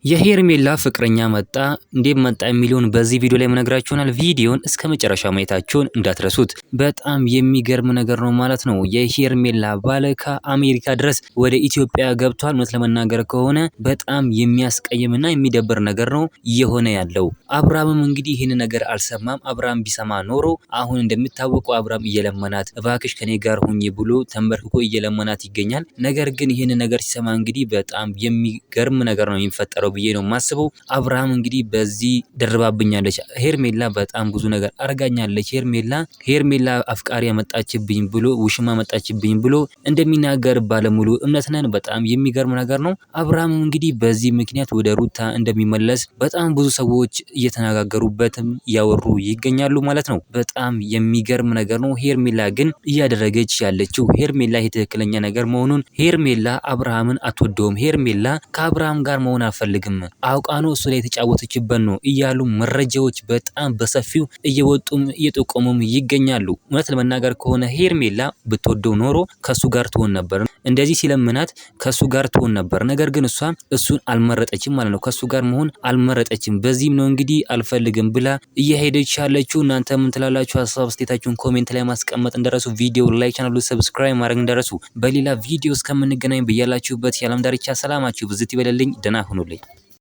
የሄርሜላ ፍቅረኛ መጣ እንዴት መጣ የሚለውን በዚህ ቪዲዮ ላይ መነግራችሁ ይሆናል። ቪዲዮን እስከመጨረሻ ማየታችሁን እንዳትረሱት። በጣም የሚገርም ነገር ነው ማለት ነው። የሄርሜላ ባል ከአሜሪካ ድረስ ወደ ኢትዮጵያ ገብቷል። እውነት ለመናገር ከሆነ በጣም የሚያስቀይምና የሚደብር ነገር ነው እየሆነ ያለው። አብርሃምም እንግዲህ ይህን ነገር አልሰማም። አብርሃም ቢሰማ ኖሮ አሁን እንደሚታወቀው አብርሃም እየለመናት እባክሽ ከኔ ጋር ሁኚ ብሎ ተንበርክኮ እየለመናት ይገኛል። ነገር ግን ይህን ነገር ሲሰማ እንግዲህ በጣም የሚገርም ነገር ነው የሚፈጠረው ብዬ ነው ማስበው። አብርሃም እንግዲህ በዚህ ደርባብኛለች ሄርሜላ በጣም ብዙ ነገር አርጋኛለች፣ ሄርሜላ አፍቃሪ ያመጣችብኝ ብሎ ውሽማ መጣችብኝ ብሎ እንደሚናገር ባለሙሉ እምነት ነን። በጣም የሚገርም ነገር ነው። አብርሃም እንግዲህ በዚህ ምክንያት ወደ ሩታ እንደሚመለስ በጣም ብዙ ሰዎች እየተነጋገሩበትም ያወሩ ይገኛሉ ማለት ነው። በጣም የሚገርም ነገር ነው። ሄርሜላ ግን እያደረገች ያለችው ሄርሜላ ትክክለኛ ነገር መሆኑን ሄርሜላ አብርሃምን አትወደውም፣ ሄርሜላ ከአብርሃም ጋር መሆን አፈልግም አውቃ ነው እሱ ላይ የተጫወተችበት ነው እያሉ መረጃዎች በጣም በሰፊው እየወጡም እየጠቆሙም ይገኛሉ። እውነት ለመናገር ከሆነ ሄርሜላ ብትወደው ኖሮ ከሱ ጋር ትሆን ነበር፣ እንደዚህ ሲለምናት ከሱ ጋር ትሆን ነበር። ነገር ግን እሷ እሱን አልመረጠችም ማለት ነው። ከሱ ጋር መሆን አልመረጠችም። በዚህም ነው እንግዲህ አልፈልግም ብላ እየሄደች ያለችው። እናንተ ምን ትላላችሁ? ሀሳብ አስተያየታችሁን ኮሜንት ላይ ማስቀመጥ እንደረሱ፣ ቪዲዮ ላይክ፣ ቻናሉ ሰብስክራይብ ማድረግ እንደረሱ። በሌላ ቪዲዮ እስከምንገናኝ በያላችሁበት የዓለም ዳርቻ ሰላማችሁ ብዝት ይበልልኝ። ደህና ሁኑልኝ።